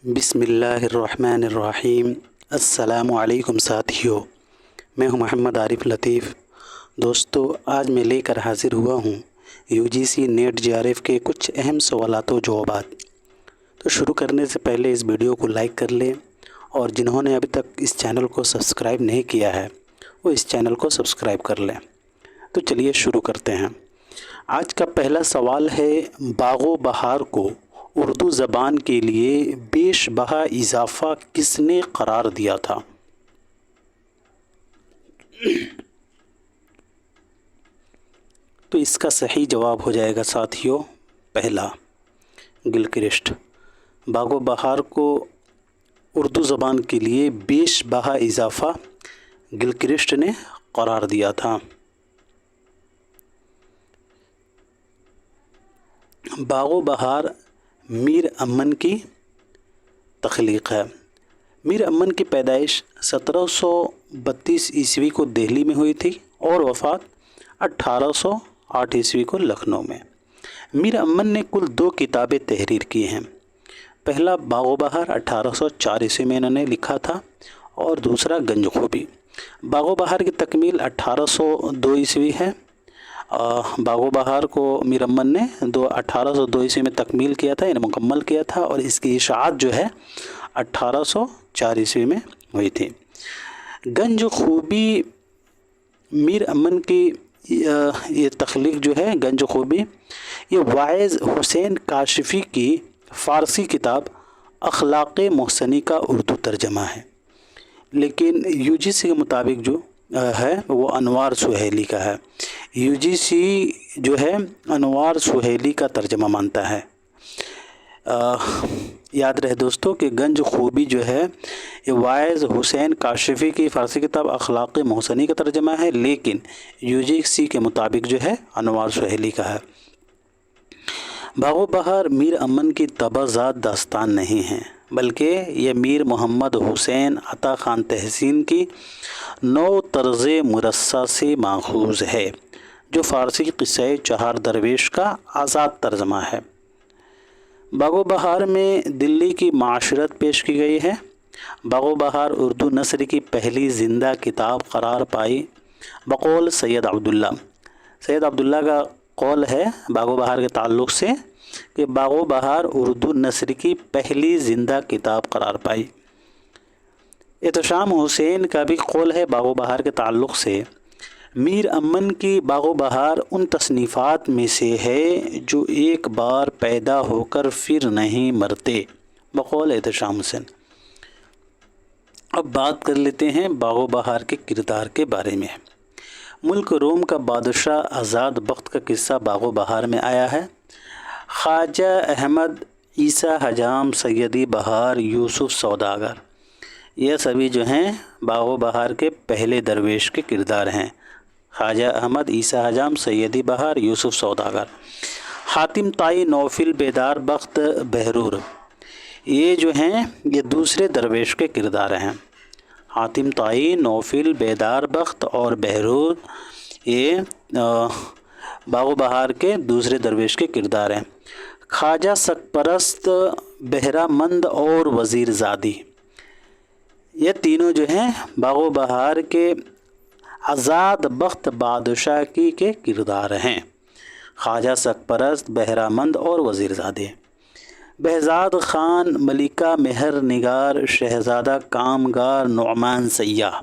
بسم اللہ الرحمن الرحیم۔ السلام علیکم ساتھیو، میں ہوں محمد عارف لطیف۔ دوستو، آج میں لے کر حاضر ہوا ہوں UGC نیٹ JRF کے کچھ اہم سوالات و جوابات۔ تو شروع کرنے سے پہلے اس ویڈیو کو لائک کر لیں، اور جنہوں نے ابھی تک اس چینل کو سبسکرائب نہیں کیا ہے وہ اس چینل کو سبسکرائب کر لیں۔ تو چلیے شروع کرتے ہیں۔ آج کا پہلا سوال ہے، باغ و بہار کو اردو زبان کے لیے بیش بہا اضافہ کس نے قرار دیا تھا؟ تو اس کا صحیح جواب ہو جائے گا ساتھیو پہلا، گلکرسٹ۔ باغ و بہار کو اردو زبان کے لیے بیش بہا اضافہ گلکرسٹ نے قرار دیا تھا۔ باغ و بہار میر امن کی تخلیق ہے۔ میر امن کی پیدائش 1732 عیسوی کو دہلی میں ہوئی تھی اور وفات 1808 عیسوی کو لکھنؤ میں۔ میر امن نے کل 2 کتابیں تحریر کی ہیں۔ پہلا باغ و بہار 1804 عیسوی میں انہوں نے لکھا تھا، اور دوسرا گنج خوبی۔ باغ و بہار کی تکمیل 1802 عیسوی ہے۔ باغ و بہار کو میر امن نے 1802 عیسوی میں تکمیل کیا تھا، یعنی مکمل کیا تھا، اور اس کی اشاعت جو ہے 1804 عیسوی میں ہوئی تھی۔ گنج خوبی میر امن کی یہ تخلیق جو ہے، گنج خوبی، یہ واعظ حسین کاشفی کی فارسی کتاب اخلاق محسنی کا اردو ترجمہ ہے، لیکن UGC کے مطابق جو ہے وہ انوار سہیلی کا ہے۔ UGC جو ہے انوار سہیلی کا ترجمہ مانتا ہے۔ یاد رہے دوستو کہ گنج خوبی جو ہے یہ واعظ حسین کاشفی کی فارسی کتاب اخلاق محسنی کا ترجمہ ہے، لیکن UGC کے مطابق جو ہے انوار سہیلی کا ہے۔ باغ و بہار میر امن کی طبعزات داستان نہیں ہے، بلکہ یہ میر محمد حسین عطا خان تحسین کی نو طرز مرصع سے ماخوذ ہے، جو فارسی قصہ چہار درویش کا آزاد ترجمہ ہے۔ باغ و بہار میں دلی کی معاشرت پیش کی گئی ہے۔ باغ و بہار اردو نثر کی پہلی زندہ کتاب قرار پائی بقول سید عبداللہ۔ سید عبداللہ کا قول ہے باغ و بہار کے تعلق سے کہ باغ و بہار اردو نثر کی پہلی زندہ کتاب قرار پائی۔ احتشام حسین کا بھی قول ہے باغ و بہار کے تعلق سے، میر امن کی باغ و بہار ان تصنیفات میں سے ہے جو ایک بار پیدا ہو کر پھر نہیں مرتے، بقول احتشام حسین۔ اب بات کر لیتے ہیں باغ و بہار کے کردار کے بارے میں۔ ملک روم کا بادشاہ آزاد بخت کا قصہ باغ و بہار میں آیا ہے۔ خواجہ احمد عیسیٰ حجام، سیدی بہار، یوسف سوداگر، یہ سبھی جو ہیں باغ و بہار کے پہلے درویش کے کردار ہیں۔ خواجہ احمد عیسیٰ حجام، سیدی بہار، یوسف سوداگر۔ حاتم طائی، نوفل بیدار بخت، بہرور، یہ جو ہیں یہ دوسرے درویش کے کردار ہیں۔ حاتم طائی، نوفل بیدار بخت اور بہرور یہ باغ و بہار کے دوسرے درویش کے کردار ہیں۔ خواجہ سک پرست، بہرہ مند اور وزیر زادی، یہ تینوں جو ہیں باغ و بہار کے آزاد بخت بادشاہ کی کے کردار ہیں۔ خواجہ سک پرست، بہرہ مند اور وزیر زادی۔ بہزاد خان، ملکہ مہر نگار، شہزادہ کامگار، نعمان سیاح،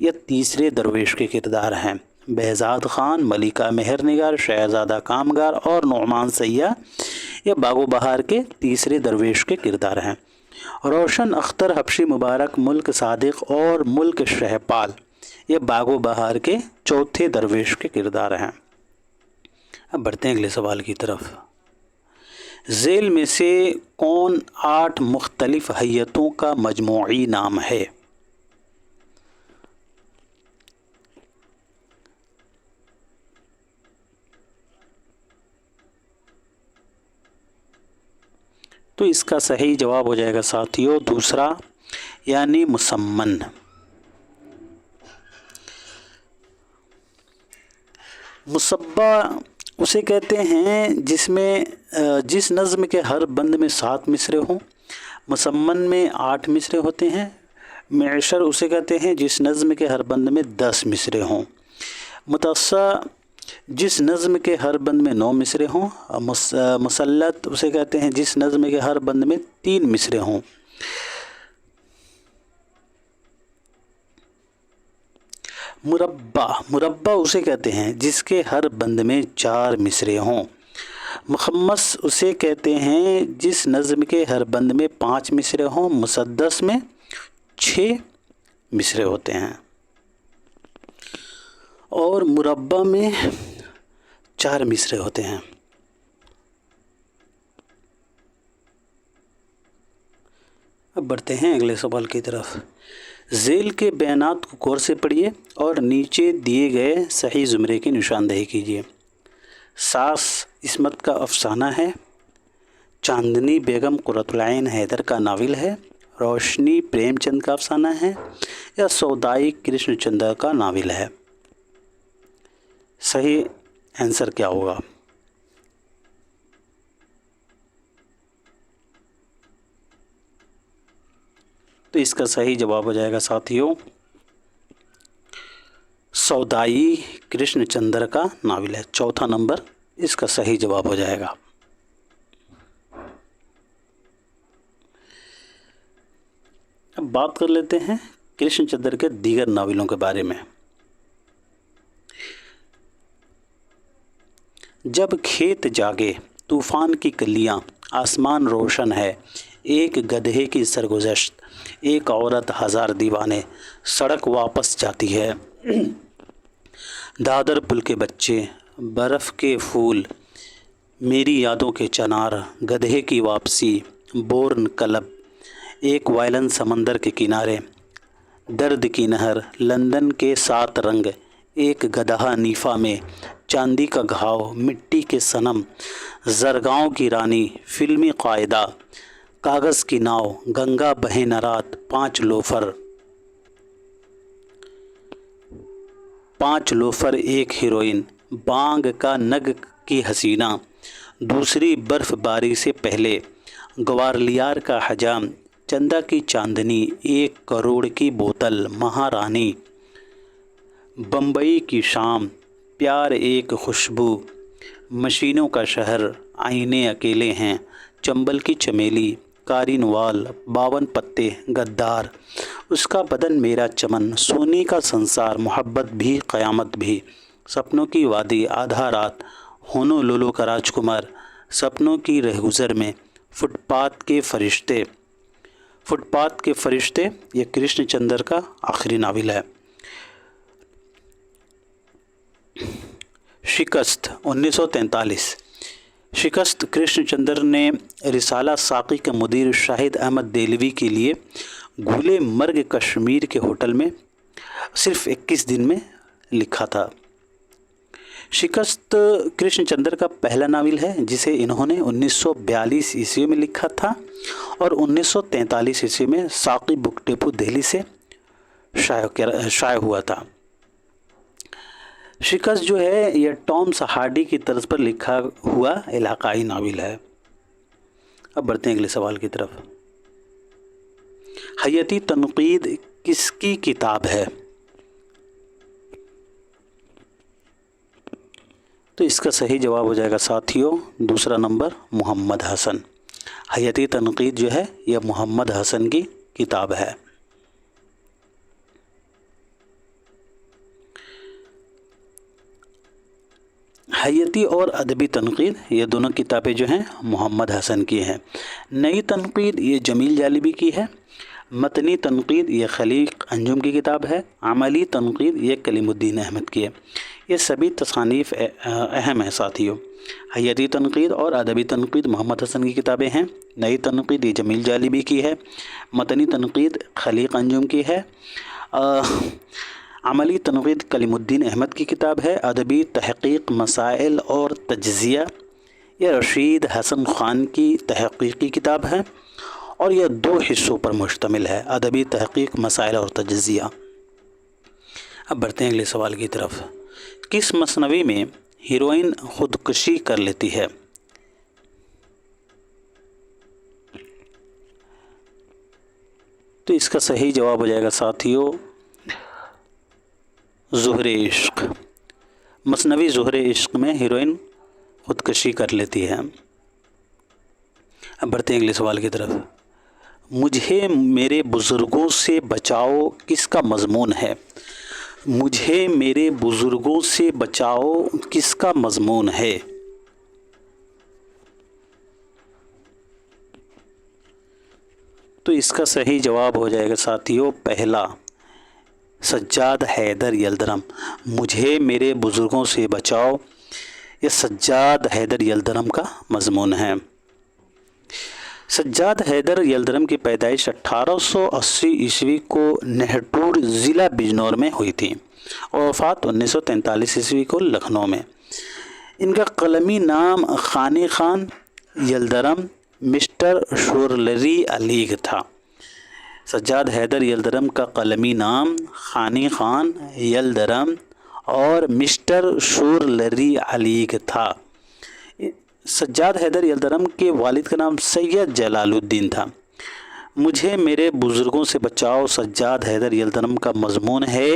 یہ تیسرے درویش کے کردار ہیں۔ بہزاد خان، ملکہ مہر نگار، شہزادہ کامگار اور نعمان سیاح یہ باغ و بہار کے تیسرے درویش کے کردار ہیں۔ روشن اختر حبشی مبارک، ملک صادق اور ملک شہپال یہ باغ و بہار کے چوتھے درویش کے کردار ہیں۔ اب بڑھتے ہیں اگلے سوال کی طرف۔ ذیل میں سے کون 8 مختلف ہیئتوں کا مجموعی نام ہے؟ تو اس کا صحیح جواب ہو جائے گا ساتھیو دوسرا، یعنی مسمن۔ مصبہ اسے کہتے ہیں جس نظم کے ہر بند میں 7 مصرے ہوں۔ مسمن میں 8 مصرے ہوتے ہیں. معشر اسے کہتے ہیں جس نظم کے ہر بند میں 10 مصرے ہوں. متصا جس نظم کے ہر بند میں 9 مصرے ہوں. مسلط اسے کہتے ہیں جس نظم کے ہر بند میں 3 مصرے ہوں. مربع اسے کہتے ہیں جس کے ہر بند میں 4 مصرے ہوں. مخمس اسے کہتے ہیں جس نظم کے ہر بند میں 5 مصرے ہوں. مسدس میں 6 مصرے ہوتے ہیں اور مربع میں 4 مصرے ہوتے ہیں. اب بڑھتے ہیں اگلے سوال کی طرف. ذیل کے بیانات کو غور سے پڑھیے اور نیچے دیے گئے صحیح زمرے کی نشاندہی کیجیے. ساس عصمت کا افسانہ ہے. چاندنی بیگم قرۃ العین حیدر کا ناول ہے. روشنی پریم چند کا افسانہ ہے یا سودائی کرشن چندر کا ناول ہے. صحیح آنسر کیا ہوگا؟ تو اس کا صحیح جواب ہو جائے گا ساتھیوں سودائی کرشن چندر کا ناول ہے. چوتھا نمبر اس کا صحیح جواب ہو جائے گا. اب بات کر لیتے ہیں کرشن چندر کے دیگر ناولوں کے بارے میں. جب کھیت جاگے طوفان کی کلیاں، آسمان روشن ہے، ایک گدھے کی سرگزشت، ایک عورت ہزار دیوانے، سڑک واپس جاتی ہے، دادر پل کے بچے، برف کے پھول، میری یادوں کے چنار، گدھے کی واپسی، بورن کلب، ایک وائلن سمندر کے کنارے، درد کی نہر، لندن کے 7 رنگ، ایک گدھا نیفا میں، چاندی کا گھاؤ، مٹی کے صنم، زرگاؤں کی رانی، فلمی قاعدہ، کاغذ کی ناؤ، گنگا بہے نہ رات، 5 لوفر ایک ہیروئن، بانگ کا نگ کی حسینہ، دوسری برف باری سے پہلے، گوالیار کا حجام، چندا کی چاندنی، 1 کروڑ کی بوتل، مہارانی، بمبئی کی شام، پیار ایک خوشبو، مشینوں کا شہر، آئینے اکیلے ہیں، چنبل کی چمیلی، کارین وال، 52 پتے، غدار، اس کا بدن میرا چمن، سونی کا سنسار، محبت بھی قیامت بھی، سپنوں کی وادی، آدھا رات، ہونو لولو کا راجکمار، سپنوں کی رہگزر میں، فٹ پاتھ کے فرشتے یہ کرشن چندر کا آخری ناول ہے. شکست 1943. شکست کرشن چندر نے رسالہ ساقی کے مدیر شاہد احمد دہلوی کے لیے گولے مرگ کشمیر کے ہوٹل میں صرف 21 دن میں لکھا تھا. شکست کرشن چندر کا پہلا ناول ہے جسے انہوں نے 1942 عیسوی میں لکھا تھا اور 1943 عیسوی میں ساقی بک ڈپو دہلی سے شائع ہوا تھا. شکست جو ہے یہ ٹامس ہارڈی کی طرز پر لکھا ہوا علاقائی ناول ہے. اب بڑھتے ہیں اگلے سوال کی طرف. حیاتی تنقید کس کی کتاب ہے؟ تو اس کا صحیح جواب ہو جائے گا ساتھیوں دوسرا نمبر محمد حسن. حیاتی تنقید جو ہے یہ محمد حسن کی کتاب ہے. حیاتی اور ادبی تنقید یہ دونوں کتابیں جو ہیں محمد حسن کی ہیں. نئی تنقید یہ جمیل جالبی کی ہے. متنی تنقید یہ خلیق انجم کی کتاب ہے. عملی تنقید یہ کلیم الدین احمد کی ہے. یہ سبھی تصانیف اہم ہیں ساتھیوں. حیاتی تنقید اور ادبی تنقید محمد حسن کی کتابیں ہیں. نئی تنقید یہ جمیل جالبی کی ہے. متنی تنقید خلیق انجم کی ہے. عملی تنقید کلیم الدین احمد کی کتاب ہے. ادبی تحقیق مسائل اور تجزیہ یہ رشید حسن خان کی تحقیقی کتاب ہے اور یہ 2 حصوں پر مشتمل ہے. ادبی تحقیق مسائل اور تجزیہ. اب بڑھتے ہیں اگلے سوال کی طرف. کس مثنوی میں ہیروئن خودکشی کر لیتی ہے؟ تو اس کا صحیح جواب ہو جائے گا ساتھیوں ظہر عشق۔ مثنوی ظہر عشق میں ہیروئن خودکشی کر لیتی ہے۔ اب بڑھتے ہیں اگلے سوال کی طرف۔ مجھے میرے بزرگوں سے بچاؤ کس کا مضمون ہے؟ مجھے میرے بزرگوں سے بچاؤ کس کا مضمون ہے؟ تو اس کا صحیح جواب ہو جائے گا ساتھیوں پہلا، سجاد حیدر یلدرم۔ مجھے میرے بزرگوں سے بچاؤ، یہ سجاد حیدر یلدرم کا مضمون ہے۔ سجاد حیدر یلدرم کی پیدائش 1880 عیسوی کو نہٹور ضلع بجنور میں ہوئی تھی اور وفات 1943 عیسوی کو لکھنؤ میں۔ ان کا قلمی نام خانی خان یلدرم مسٹر شورلری علیگ تھا۔ سجاد حیدر یلدرم کا قلمی نام خانی خان یلدرم اور مسٹر شورلری علیگ تھا۔ سجاد حیدر یلدرم کے والد کا نام سید جلال الدین تھا۔ مجھے میرے بزرگوں سے بچاؤ سجاد حیدر یلدرم کا مضمون ہے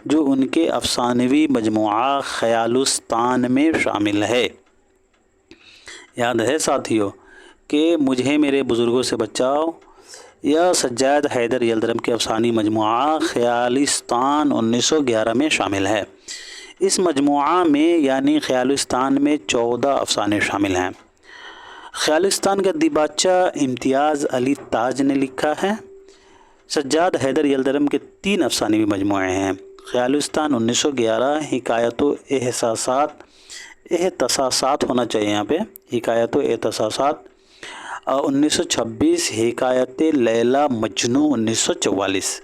جو ان کے افسانوی مجموعہ خیالستان میں شامل ہے۔ یاد ہے ساتھیوں کہ مجھے میرے بزرگوں سے بچاؤ یا سجاد حیدر یلدرم کے افسانوی مجموعہ خیالستان 1911 میں شامل ہے۔ اس مجموعہ میں یعنی خیالستان میں 14 افسانے شامل ہیں۔ خیالستان کا دیباچہ امتیاز علی تاج نے لکھا ہے۔ سجاد حیدر یلدرم کے 3 افسانوی مجموعے ہیں۔ خیالستان 1911 حکایت و احتساسات ہونا چاہیے یہاں پہ، حکایت و احتساسات 1926، حکایت لیلا مجنوں 1944۔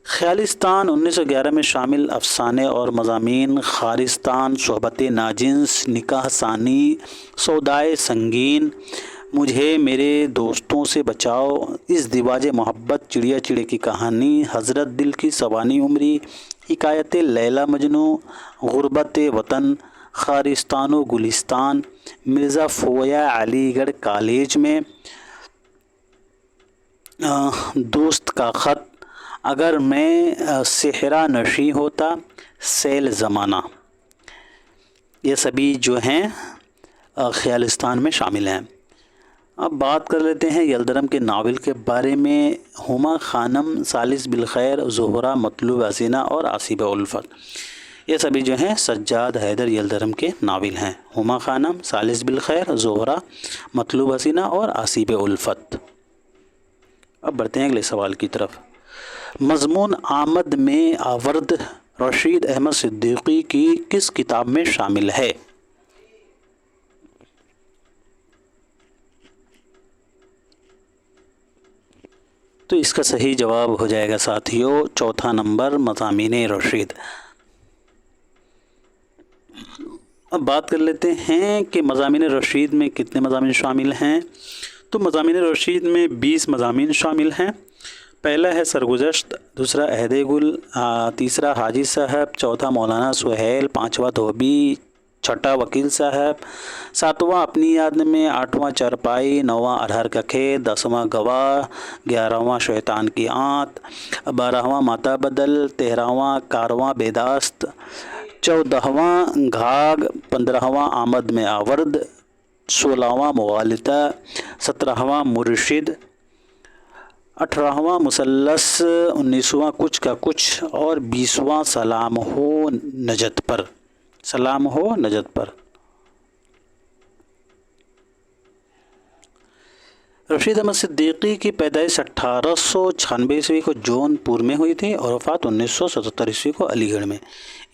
خیالستان 1911 میں شامل افسانے اور مضامین خارستان، صحبت ناجنس، نکاح ثانی، سودائے سنگین، مجھے میرے دوستوں سے بچاؤ، اس دیواج محبت، چڑیا چڑے کی کہانی، حضرت دل کی سوانی عمری، حکایت لیلا مجنوں، غربت وطن، خارستان و گلستان، مرزا فویا علی گڑھ کالج میں، دوست کا خط، اگر میں صحرا نشیں ہوتا، سیل زمانہ، یہ سبھی جو ہیں خیالستان میں شامل ہیں۔ اب بات کر لیتے ہیں یلدرم کے ناول کے بارے میں۔ ہما خانم، ثالث بالخیر، زہرہ، مطلوب حسینہ اور آصیب الفت، یہ سبھی جو ہیں سجاد حیدر یلدرم کے ناول ہیں۔ ہما خانم، ثالث بالخیر، زہرہ، مطلوب حسینہ اور آصیب الفت۔ اب بڑھتے ہیں اگلے سوال کی طرف۔ مضمون آمد میں آورد رشید احمد صدیقی کی کس کتاب میں شامل ہے؟ تو اس کا صحیح جواب ہو جائے گا ساتھیوں چوتھا نمبر، مضامین رشید۔ اب بات کر لیتے ہیں کہ مضامین رشید میں کتنے مضامین شامل ہیں۔ تو مضامین رشید میں 20 مضامین شامل ہیں۔ پہلا ہے سرگزشت، دوسرا عہد گل، تیسرا حاجی صاحب، چوتھا مولانا سہیل، پانچواں دھوبی، چھٹا وکیل صاحب، ساتواں اپنی یاد میں، آٹھواں چارپائی، نواں ارہر کا کھیت، 10واں گواہ، 11واں شیطان کی آنت، 12واں ماتا بدل، 13واں کارواں بیداست، 14واں گھاگ، 15واں آمد میں آورد، 16واں مغالطہ، 17واں مرشد، 18واں مثلث، 19واں کچھ کا کچھ اور 20واں سلام ہو نجات پر، سلام ہو نجات پر۔ رشید احمد صدیقی کی پیدائش 1896 عیسوی کو جون پور میں ہوئی تھی اور وفات 1977 عیسوی کو علی گڑھ میں۔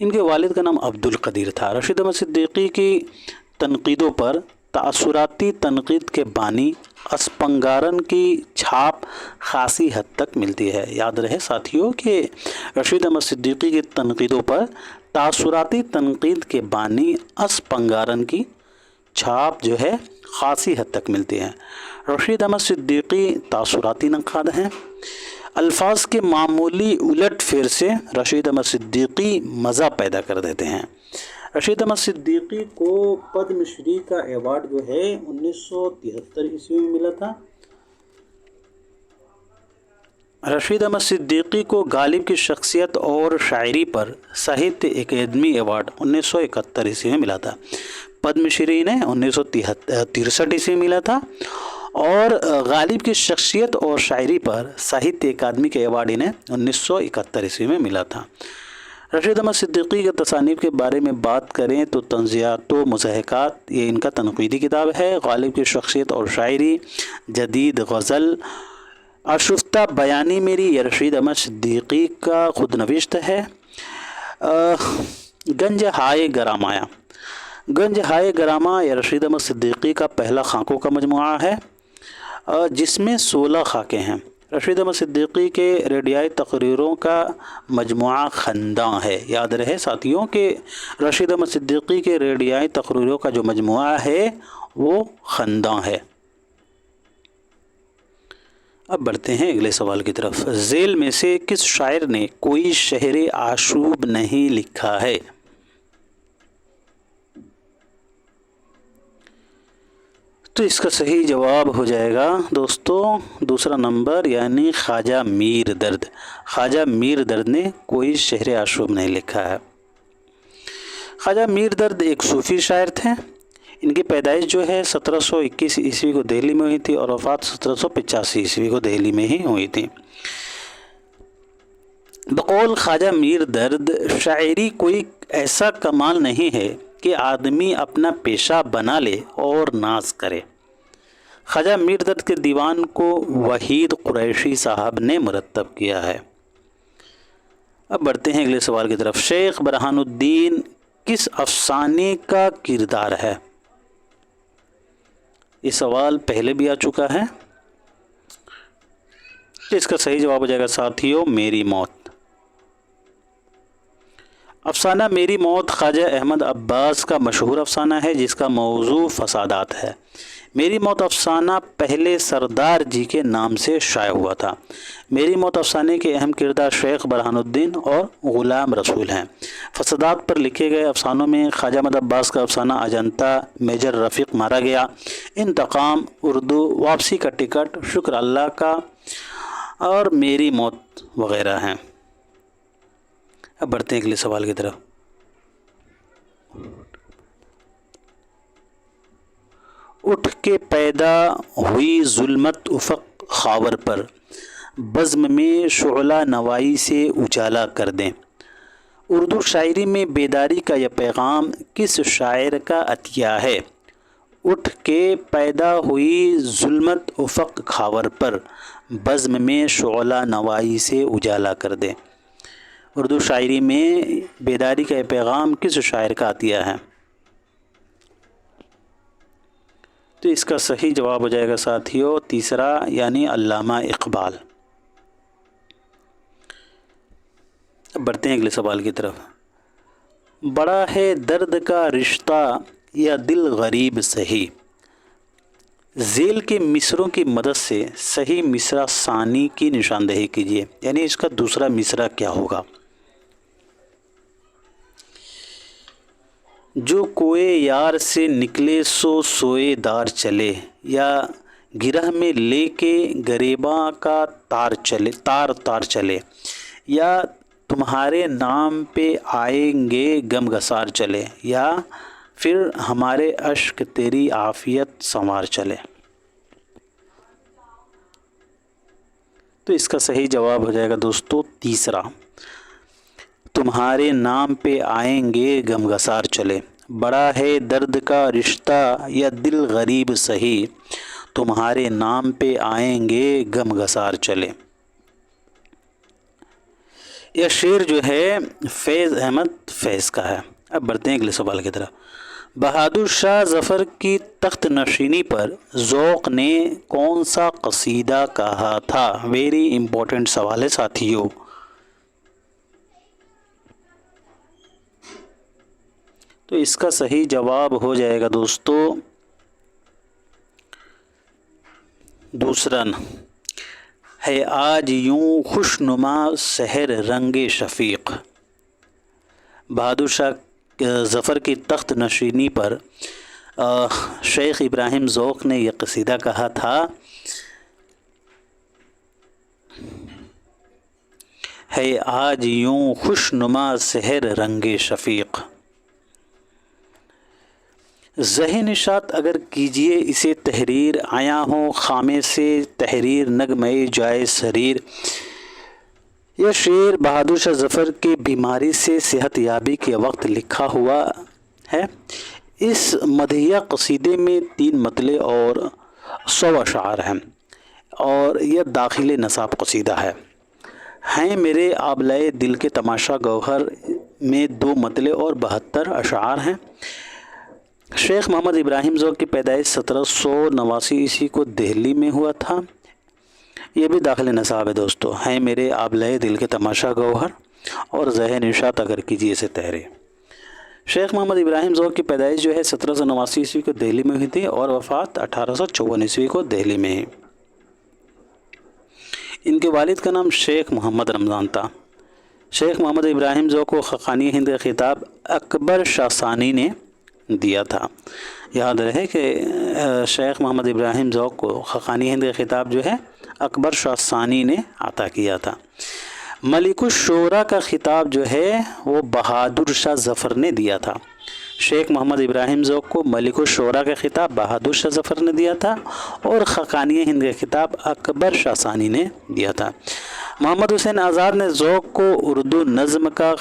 ان کے والد کا نام عبد القدیر تھا۔ رشید احمد صدیقی کی تنقیدوں پر تاثراتی تنقید کے بانی اسپنگارن کی چھاپ خاصی حد تک ملتی ہے۔ یاد رہے ساتھیوں کہ رشید احمد صدیقی کی تنقیدوں پر تاثراتی تنقید کے بانی اسپنگارن کی چھاپ جو ہے خاصی حد تک ملتی ہے۔ رشید احمد صدیقی تاثراتی نقاد ہیں۔ الفاظ کے معمولی الٹ پھیر سے رشید احمد صدیقی مزہ پیدا کر دیتے ہیں۔ رشید احمد صدیقی کو پدم شری کا ایوارڈ جو ہے 1973 عیسوی میں ملا تھا رشید احمد صدیقی کو غالب کی شخصیت اور شاعری پر ساہتیہ اکیڈمی ایوارڈ 1971 عیسوی میں ملا تھا۔ پدم شری نے 1963 عیسوی میں ملا تھا، اور غالب کی شخصیت اور شاعری پر ساہتیہ اکیڈمی کے ایوارڈ انہیں 1971 عیسوی میں ملا تھا۔ رشید احمد صدیقی کے تصانیف کے بارے میں بات کریں تو تنزیہات و مضحکات، یہ ان کا تنقیدی کتاب ہے۔ غالب کی شخصیت اور شاعری، جدید غزل، آشفتہ بیانی میری، یہ رشید احمد صدیقی کا خود نوشت ہے۔ گنج ہائے گرامایا، گنج ہائے گراما یہ رشید احمد صدیقی کا پہلا خاکوں کا مجموعہ ہے، جس میں 16 خاکیں ہیں۔ رشید احمد صدیقی کے ریڈیائی تقریروں کا مجموعہ خنداں ہے۔ یاد رہے ساتھیوں کہ رشید احمد صدیقی کے ریڈیائی تقریروں کا جو مجموعہ ہے وہ خنداں ہے۔ اب بڑھتے ہیں اگلے سوال کی طرف۔ ذیل میں سے کس شاعر نے کوئی شعر آشوب نہیں لکھا ہے؟ تو اس کا صحیح جواب ہو جائے گا دوستو دوسرا نمبر، یعنی خواجہ میر درد۔ خواجہ میر درد نے کوئی شعر آشوب نہیں لکھا ہے۔ خواجہ میر درد ایک صوفی شاعر تھے۔ ان کی پیدائش جو ہے 1721 عیسوی کو دہلی میں ہوئی تھی، اور وفات 1785 عیسوی کو دہلی میں ہی ہوئی تھی۔ بقول خواجہ میر درد، شاعری کوئی ایسا کمال نہیں ہے کہ آدمی اپنا پیشہ بنا لے اور ناز کرے۔ خواجہ میر درد کے دیوان کو وحید قریشی صاحب نے مرتب کیا ہے۔ اب بڑھتے ہیں اگلے سوال کی طرف۔ شیخ برہان الدین کس افسانے کا کردار ہے؟ یہ سوال پہلے بھی آ چکا ہے۔ اس کا صحیح جواب ہو جائے گا ساتھیوں، میری موت۔ افسانہ میری موت خواجہ احمد عباس کا مشہور افسانہ ہے، جس کا موضوع فسادات ہے۔ میری موت افسانہ پہلے سردار جی کے نام سے شائع ہوا تھا۔ میری موت افسانے کے اہم کردار شیخ برہان الدین اور غلام رسول ہیں۔ فسادات پر لکھے گئے افسانوں میں خواجہ احمد عباس کا افسانہ اجنتا، میجر رفیق مارا گیا، انتقام، اردو، واپسی کا ٹکٹ، شکر اللہ کا، اور میری موت وغیرہ ہیں۔ اب بڑھتے ہیں اگلے سوال کی طرف۔ اٹھ کے پیدا ہوئی ظلمت افق خاور پر، بزم میں شعلہ نوائی سے اجالا کر دیں۔ اردو شاعری میں بیداری کا یہ پیغام کس شاعر کا عطیہ ہے؟ اٹھ کے پیدا ہوئی ظلمت افق خاور پر، بزم میں شعلہ نوائی سے اجالا کر دیں۔ اردو شاعری میں بیداری کا یہ پیغام کس شاعر کا عطیہ ہے؟ تو اس کا صحیح جواب ہو جائے گا ساتھیوں تیسرا، یعنی علامہ اقبال۔ اب بڑھتے ہیں اگلے سوال کی طرف۔ بڑا ہے درد کا رشتہ یا دل غریب سہی، ذیل کے مصروں کی مدد سے صحیح مصرع ثانی کی نشاندہی کیجیے، یعنی اس کا دوسرا مصرع کیا ہوگا؟ جو کوئے یار سے نکلے سو سوئے دار چلے، یا گرہ میں لے کے گریباں کا تار چلے، یا تمہارے نام پہ آئیں گے غم گسار چلے، یا پھر ہمارے اشک تیری عافیت سنوار چلے۔ تو اس کا صحیح جواب ہو جائے گا دوستو تیسرا، تمہارے نام پہ آئیں گے غم گسار چلے۔ بڑا ہے درد کا رشتہ یا دل غریب سہی، تمہارے نام پہ آئیں گے غم گسار چلے۔ یہ شعر جو ہے فیض احمد فیض کا ہے۔ اب بڑھتے ہیں اگلے سوال کی طرف۔ بہادر شاہ ظفر کی تخت نشینی پر ذوق نے کون سا قصیدہ کہا تھا؟ ویری امپورٹنٹ سوال ہے ساتھیوں۔ تو اس کا صحیح جواب ہو جائے گا دوستو دوسرا، ہے آج یوں خوش نما سحر رنگ شفیق۔ بہادر شاہ ظفر کی تخت نشینی پر شیخ ابراہیم ذوق نے یہ قصیدہ کہا تھا، ہے آج یوں خوش نما سحر رنگ شفیق۔ زہ نشاط اگر کیجئے اسے تحریر، آیا ہوں خامے سے تحریر نغمے جائے سریر۔ یہ شعر بہادر شاہ ظفر کے بیماری سے صحت یابی کے وقت لکھا ہوا ہے۔ اس مدحیہ قصیدے میں 3 مطلع اور 100 اشعار ہیں اور یہ داخل نصاب قصیدہ ہے۔ ہیں میرے آبلائے دل کے تماشا گوہر میں 2 مطلع اور 72 اشعار ہیں۔ شیخ محمد ابراہیم ذوق کی پیدائش 1789 عیسوی کو دہلی میں ہوا تھا۔ یہ بھی داخل نصاب ہے دوستو۔ ہیں میرے آبلائے دل کے تماشا گوہر اور زہ نشاط اگر کیجئے اسے تحریر۔ شیخ محمد ابراہیم ذوق کی پیدائش جو ہے 1789 عیسوی کو دہلی میں ہوئی تھی اور وفات 1854 عیسوی کو دہلی میں ہے۔ ان کے والد کا نام شیخ محمد رمضان تھا۔ شیخ محمد ابراہیم ذوق کو خقانی ہند کا خطاب اکبر شاہ ثانی نے دیا تھا۔ یاد رہے کہ شیخ محمد ابراہیم ذوق کو خقانی ہند کا خطاب جو ہے اکبر شاہ ثانی نے عطا کیا تھا۔ ملک الشعراء کا خطاب جو ہے وہ بہادر شاہ ظفر نے دیا تھا۔ شیخ محمد ابراہیم ذوق کو ملک الشعراء کا خطاب بہادر شاہ ظفر نے دیا تھا اور خقانی ہند کا خطاب اکبر شاہ ثانی نے دیا تھا۔ محمد حسین آزاد نے ذوق کو اردو نظم کا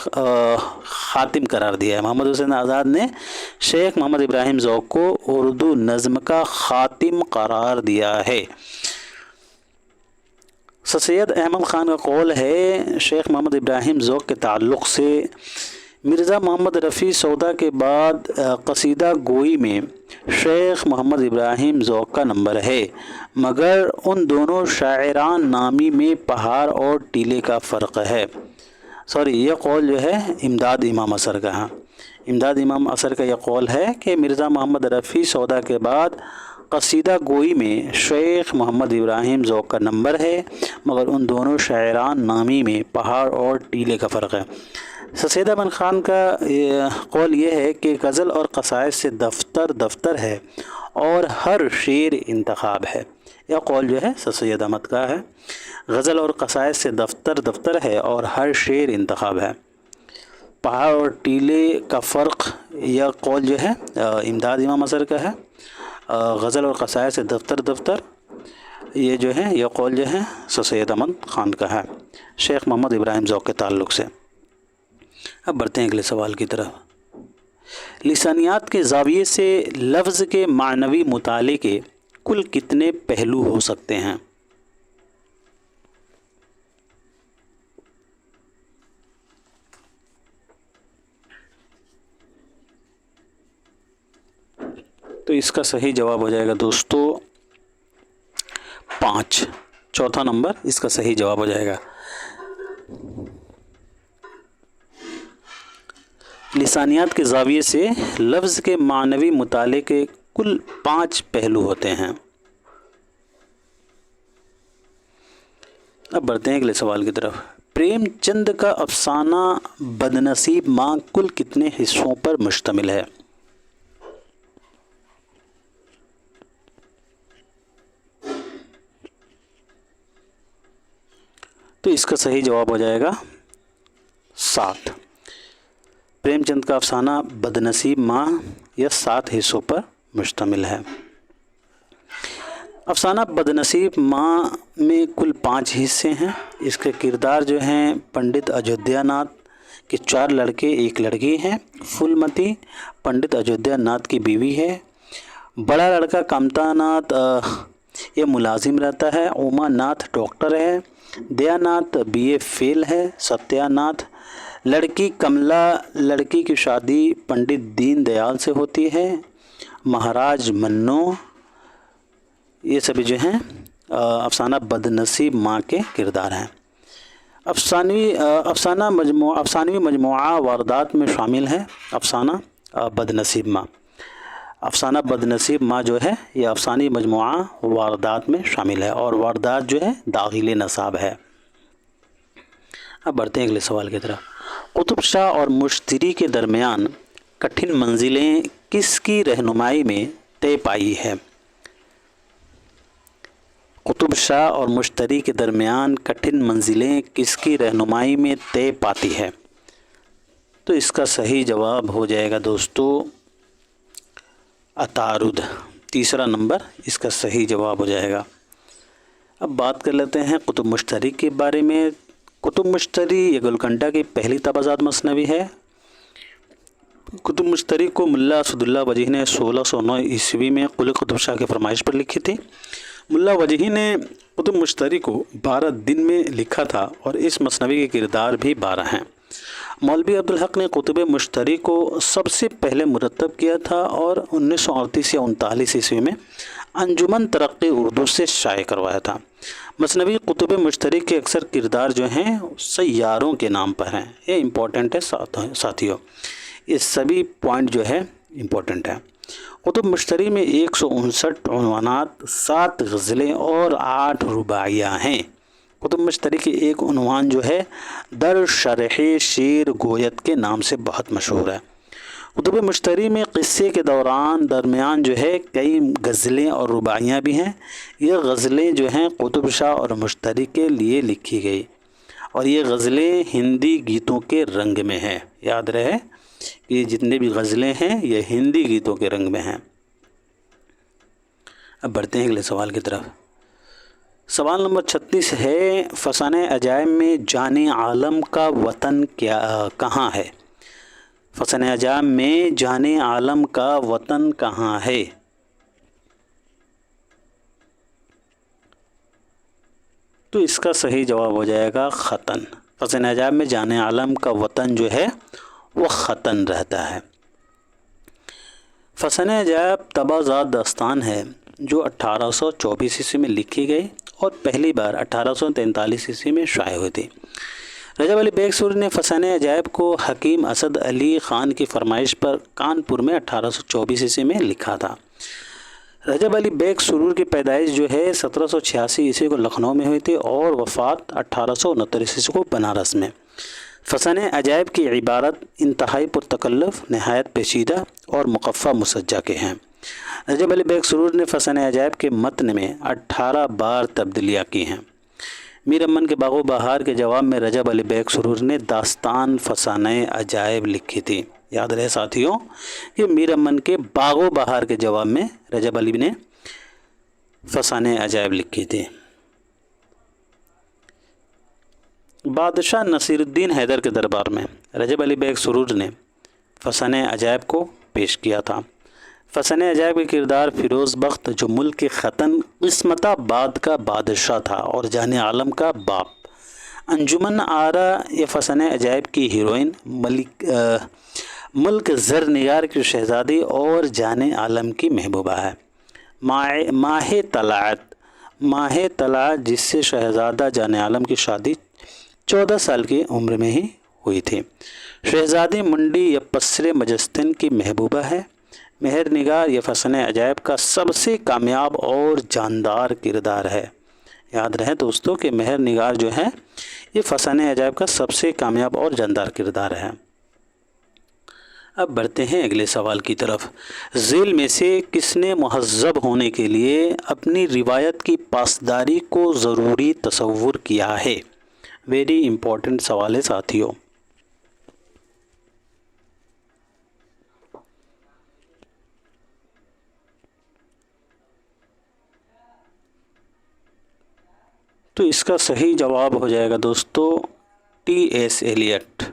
خاتم قرار دیا ہے۔ محمد حسین آزاد نے شیخ محمد ابراہیم ذوق کو اردو نظم کا خاتم قرار دیا ہے۔ سید احمد خان کا قول ہے شیخ محمد ابراہیم ذوق کے تعلق سے، مرزا محمد رفیع سودا کے بعد قصیدہ گوئی میں شیخ محمد ابراہیم ذوق کا نمبر ہے، مگر ان دونوں شاعران نامی میں پہاڑ اور ٹیلے کا فرق ہے۔ یہ قول جو ہے امداد امام اثر کا ہے۔ امداد امام اثر کا یہ قول ہے کہ مرزا محمد رفیع سودا کے بعد قصیدہ گوئی میں شیخ محمد ابراہیم ذوق کا نمبر ہے، مگر ان دونوں شاعران نامی میں پہاڑ اور ٹیلے کا فرق ہے۔ سید احمد خان کا قول یہ ہے کہ غزل اور قصائد سے دفتر ہے اور ہر شعر انتخاب ہے۔ یہ قول جو ہے سید احمد کا ہے، غزل اور قصائد سے دفتر ہے اور ہر شعر انتخاب ہے۔ پہاڑ اور ٹیلے کا فرق، یہ قول جو ہے امداد امام اثر کا ہے۔ غزل اور قصائد سے دفتر، یہ جو ہے یہ قول جو ہے سید احمد خان کا ہے شیخ محمد ابراہیم ذوق کے تعلق سے۔ اب بڑھتے ہیں اگلے سوال کی طرف۔ لسانیات کے زاویے سے لفظ کے معنوی مطالعے کے کل کتنے پہلو ہو سکتے ہیں؟ تو اس کا صحیح جواب ہو جائے گا دوستو 5۔ چوتھا نمبر اس کا صحیح جواب ہو جائے گا۔ لسانیات کے زاویے سے لفظ کے معنوی مطالعے کے کل 5 پہلو ہوتے ہیں۔ اب بڑھتے ہیں اگلے سوال کی طرف۔ پریم چند کا افسانہ بدنصیب ماں کل کتنے حصوں پر مشتمل ہے؟ تو اس کا صحیح جواب ہو جائے گا 7۔ پریم چند کا افسانہ بدنصیب ماں یہ 7 حصوں پر مشتمل ہے۔ افسانہ بدنصیب ماں میں کل 5 حصے ہیں۔ اس کے کردار جو ہیں پنڈت اجودھیا ناتھ کے 4 لڑکے 1 لڑکی ہیں۔ پھولمتی پنڈت اجودھیا ناتھ کی بیوی ہے۔ بڑا لڑکا کامتا ناتھ یہ ملازم رہتا ہے۔ اوما ناتھ ڈاکٹر ہے۔ دیا ناتھ BA فیل ہے۔ ستیا ناتھ لڑکی کملا، لڑکی کی شادی پنڈت دین دیال سے ہوتی ہے۔ مہاراج منو، یہ سبھی جو ہیں افسانہ بدنصیب ماں کے کردار ہیں۔ افسانوی مجموعہ واردات میں شامل ہے افسانہ بدنصیب ماں۔ افسانہ بدنصیب ماں جو ہے یہ افسانوی مجموعہ واردات میں شامل ہے اور واردات جو ہے داخل نصاب ہے۔ اب بڑھتے ہیں اگلے سوال کی طرف۔ قطب شاہ اور مشتری کے درمیان کٹھن منزلیں کس کی رہنمائی میں طے پائی ہے؟ قطب شاہ اور مشتری کے درمیان کٹھن منزلیں کس کی رہنمائی میں طے پاتی ہے؟ تو اس کا صحیح جواب ہو جائے گا دوستو عطارد، تیسرا نمبر اس کا صحیح جواب ہو جائے گا۔ اب بات کر لیتے ہیں قطب مشتری کے بارے میں۔ قطب مشتری یہ گولکنڈہ کی پہلی تبازات مثنوی ہے۔ قطب مشتری کو ملا اسد اللہ وجیح نے 1609 عیسوی میں قلی قطب شاہ کی فرمائش پر لکھی تھی۔ ملا وجیح نے قطب مشتری کو 12 دن میں لکھا تھا اور اس مثنوی کے کردار بھی 12 ہیں۔ مولوی عبدالحق نے قطب مشتری کو سب سے پہلے مرتب کیا تھا اور 1938 یا 39 عیسوی میں انجمن ترقی اردو سے شائع کروایا تھا۔ مثنوی قطب مشتری کے اکثر کردار جو ہیں سیاروں کے نام پر ہیں۔ یہ امپورٹنٹ ہے ساتھیوں، یہ سبھی پوائنٹ جو ہے امپورٹنٹ ہے۔ قطب مشتری میں 159 عنوانات، 7 غزلیں اور 8 رباعیاں ہیں۔ قطب مشتری کی ایک عنوان جو ہے در شرح شیر گویت کے نام سے بہت مشہور ہے۔ قطب مشتری میں قصے کے درمیان جو ہے کئی غزلیں اور رباعیاں بھی ہیں۔ یہ غزلیں جو ہیں قطب شاہ اور مشتری کے لیے لکھی گئی اور یہ غزلیں ہندی گیتوں کے رنگ میں ہیں۔ یاد رہے کہ یہ جتنے بھی غزلیں ہیں یہ ہندی گیتوں کے رنگ میں ہیں۔ اب بڑھتے ہیں اگلے سوال کی طرف۔ سوال نمبر 36 ہے، فسانہ عجائب میں جان عالم کا وطن کہاں ہے؟ فسانہ عجائب میں جان عالم کا وطن کہاں ہے؟ تو اس کا صحیح جواب ہو جائے گا ختن۔ فسانہ عجائب میں جان عالم کا وطن جو ہے وہ ختن رہتا ہے۔ فسانہ عجائب تبازات داستان ہے جو 1824 عیسوی میں لکھی گئی اور پہلی بار 1843 عیسوی میں شائع ہوئی تھی۔ رجب علی بیگ سروری نے فسانہ عجائب کو حکیم اسد علی خان کی فرمائش پر کانپور میں 1824 عیسوی میں لکھا تھا۔ رجب علی بیگ سرور کی پیدائش جو ہے 1786 عیسوی کو لکھنؤ میں ہوئی تھی اور وفات 1869 عیسوی کو بنارس میں۔ فسانہ عجائب کی عبارت انتہائی پرتکلف، نہایت پیچیدہ اور مقفع مسجع کے ہیں۔ رجب علی بیگ سرور نے فسانہ عجائب کے متن میں 18 بار تبدیلیاں کی ہیں۔ میر امن کے باغ و بہار کے جواب میں رجب علی بیگ سرور نے داستان فسانہ عجائب لکھی تھی۔ یاد رہے ساتھیوں کہ میر امن کے باغ و بہار کے جواب میں رجب علی نے فسانہ عجائب لکھی تھی۔ بادشاہ نصیر الدین حیدر کے دربار میں رجب علی بیگ سرور نے فسانہ عجائب کو پیش کیا تھا۔ فسانہ عجائب کے کردار فیروز بخت جو ملک کے ختن قسمت آباد کا بادشاہ تھا اور جان عالم کا باپ۔ انجمن آرا یہ فسانہ عجائب کی ہیروئن ملک زر نگار کی شہزادی اور جان عالم کی محبوبہ ہے۔ ماہ طلعت جس سے شہزادہ جان عالم کی شادی 14 سال کی عمر میں ہی ہوئی تھی۔ شہزادی منڈی یا پسر مجستن کی محبوبہ ہے۔ مہر نگار یہ فسانہ عجائب کا سب سے کامیاب اور جاندار کردار ہے۔ یاد رہے دوستوں کہ مہر نگار جو ہے یہ فسانہ عجائب کا سب سے کامیاب اور جاندار کردار ہے۔ اب بڑھتے ہیں اگلے سوال کی طرف۔ ذیل میں سے کس نے مہذب ہونے کے لیے اپنی روایت کی پاسداری کو ضروری تصور کیا ہے؟ ویری امپورٹنٹ سوال ہے ساتھیوں۔ تو اس کا صحیح جواب ہو جائے گا دوستو T S Eliot.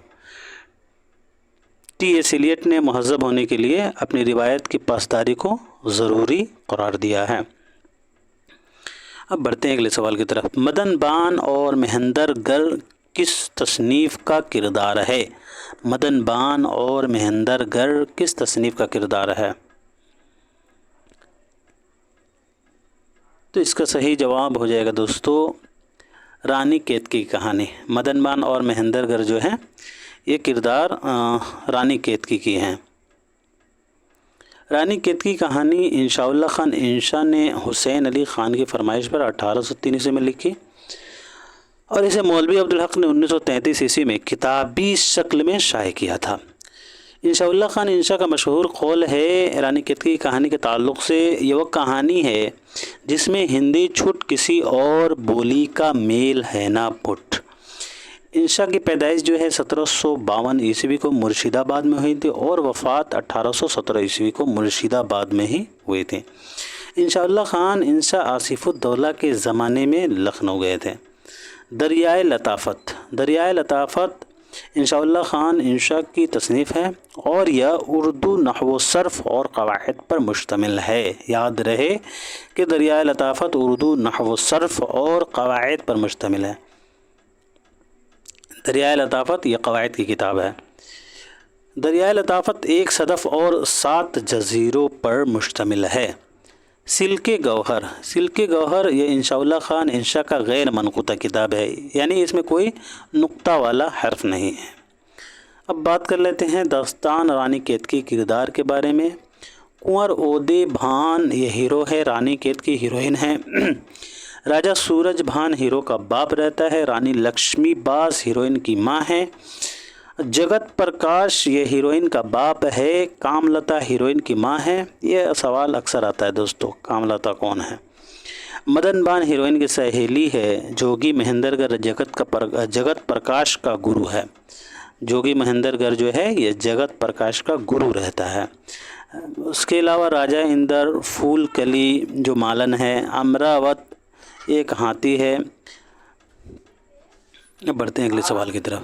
T S Eliot نے مہذب ہونے کے لیے اپنی روایت کی پاسداری کو ضروری قرار دیا ہے۔ اب بڑھتے ہیں اگلے سوال کی طرف۔ مدن بان اور مہندر گر کس تصنیف کا کردار ہے؟ مدن بان اور مہندر گر کس تصنیف کا کردار ہے؟ تو اس کا صحیح جواب ہو جائے گا دوستو رانی کیتکی کی کہانی۔ مدن بان اور مہندر گر جو ہے یہ کردار رانی کیتکی کی ہیں۔ رانی کیتکی کہانی انشاء اللہ خان انشا نے حسین علی خان کی فرمائش پر 1803 عیسوی میں لکھی اور اسے مولوی عبدالحق نے 1933 عیسوی میں کتابی شکل میں شائع کیا تھا۔ انشاءاللہ خان انشا کا مشہور قول ہے رانی کیتکی کی کہانی کے تعلق سے، یہ وہ کہانی ہے جس میں ہندی چھٹ کسی اور بولی کا میل ہے نہ پٹ۔ انشا کی پیدائش جو ہے 1752 عیسوی کو مرشید آباد میں ہوئی تھی اور وفات 1817 عیسوی کو مرشید آباد میں ہی ہوئی تھی۔ انشاءاللہ خان انشا آصف الدولہ کے زمانے میں لکھنؤ گئے تھے۔ دریائے لطافت، دریائے لطافت انشاءاللہ خان انشا کی تصنیف ہے اور یہ اردو نحو و صرف اور قواعد پر مشتمل ہے۔ یاد رہے کہ دریائے لطافت اردو نحو و صرف اور قواعد پر مشتمل ہے۔ دریائے لطافت یہ قواعد کی کتاب ہے۔ دریائے لطافت ایک صدف اور 7 جزیروں پر مشتمل ہے۔ سلک گوہر، سلک گوہر یہ انشاءاللہ خان انشا کا غیر منقوطہ کتاب ہے، یعنی اس میں کوئی نقطہ والا حرف نہیں ہے۔ اب بات کر لیتے ہیں داستان رانی کیتکی کردار کے بارے میں۔ کنور اودے بھان یہ ہیرو ہے، رانی کیتکی ہیروئن ہے۔ راجہ سورج بھان ہیرو کا باپ رہتا ہے، رانی لکشمی باس ہیروئن کی ماں ہے۔ جگت پرکاش یہ ہیروئن کا باپ ہے، کاملتا ہیروئن کی ماں ہے۔ یہ سوال اکثر آتا ہے دوستو، کاملتا کون ہے؟ مدن بان ہیروئن کی سہیلی ہے۔ جوگی مہندر گر جگت پرکاش کا گرو ہے۔ جوگی مہندر گر جو ہے یہ جگت پرکاش کا گرو رہتا ہے۔ اس کے علاوہ راجہ اندر، پھول کلی جو مالن ہے، امراوت ایک ہاتھی ہے۔ بڑھتے ہیں اگلے سوال کی طرف۔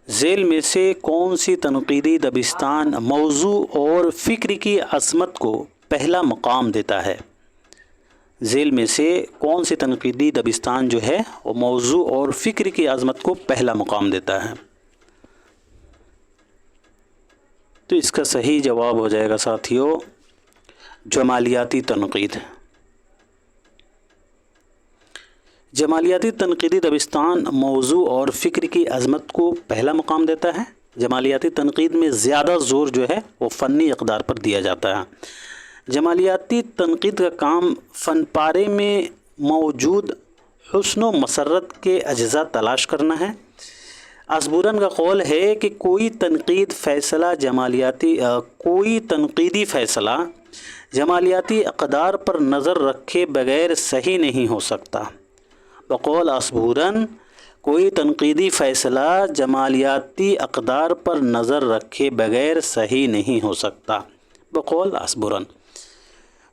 ذیل میں سے کون سی تنقیدی دبستان موضوع اور فکر کی عظمت کو پہلا مقام دیتا ہے؟ ذیل میں سے کون سی تنقیدی دبستان جو ہے وہ موضوع اور فکر کی عظمت کو پہلا مقام دیتا ہے؟ تو اس کا صحیح جواب ہو جائے گا ساتھیو جمالیاتی تنقید۔ جمالیاتی تنقیدی دبستان موضوع اور فکر کی عظمت کو پہلا مقام دیتا ہے۔ جمالیاتی تنقید میں زیادہ زور جو ہے وہ فنی اقدار پر دیا جاتا ہے۔ جمالیاتی تنقید کا کام فن پارے میں موجود حسن و مسرت کے اجزاء تلاش کرنا ہے۔ اسبورن کا قول ہے کہ کوئی تنقیدی فیصلہ جمالیاتی اقدار پر نظر رکھے بغیر صحیح نہیں ہو سکتا۔ بقول اسبورن کوئی تنقیدی فیصلہ جمالیاتی اقدار پر نظر رکھے بغیر صحیح نہیں ہو سکتا۔ بقول اسبورن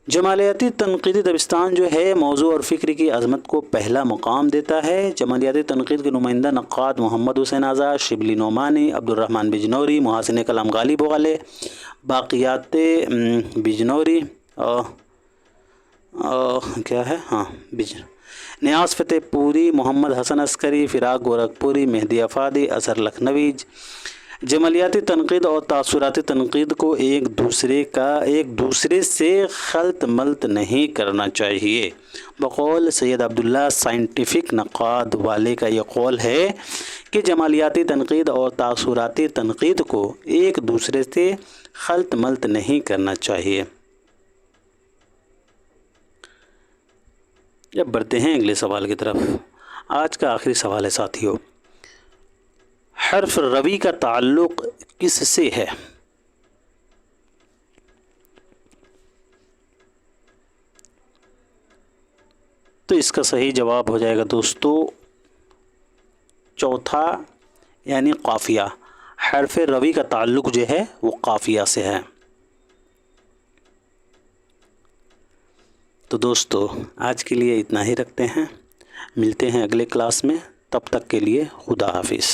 جمالیاتی تنقیدی دبستان جو ہے موضوع اور فکر کی عظمت کو پہلا مقام دیتا ہے۔ جمالیاتی تنقید کے نمائندہ نقاد محمد حسین آزاد، شبلی نعمانی، عبدالرحمن بجنوری، محاسن کلام غالب والے، باقیات بجنوری نیاز فتح پوری، محمد حسن عسکری، فراق گورکھپوری، مہدی افادی، اظہر لکھنوی۔ جمالیاتی تنقید اور تاثراتی تنقید کو ایک دوسرے سے خلط ملط نہیں کرنا چاہیے۔ بقول سید عبداللہ سائنٹیفک نقاد والے کا یہ قول ہے کہ جمالیاتی تنقید اور تاثراتی تنقید کو ایک دوسرے سے خلط ملط نہیں کرنا چاہیے۔ جب بڑھتے ہیں اگلے سوال کی طرف، آج کا آخری سوال ہے ساتھیو، حرف روی کا تعلق کس سے ہے؟ تو اس کا صحیح جواب ہو جائے گا دوستو چوتھا، یعنی قافیہ۔ حرف روی کا تعلق جو ہے وہ قافیہ سے ہے۔ تو دوستو آج کے لیے اتنا ہی رکھتے ہیں، ملتے ہیں اگلے کلاس میں، تب تک کے لیے خدا حافظ۔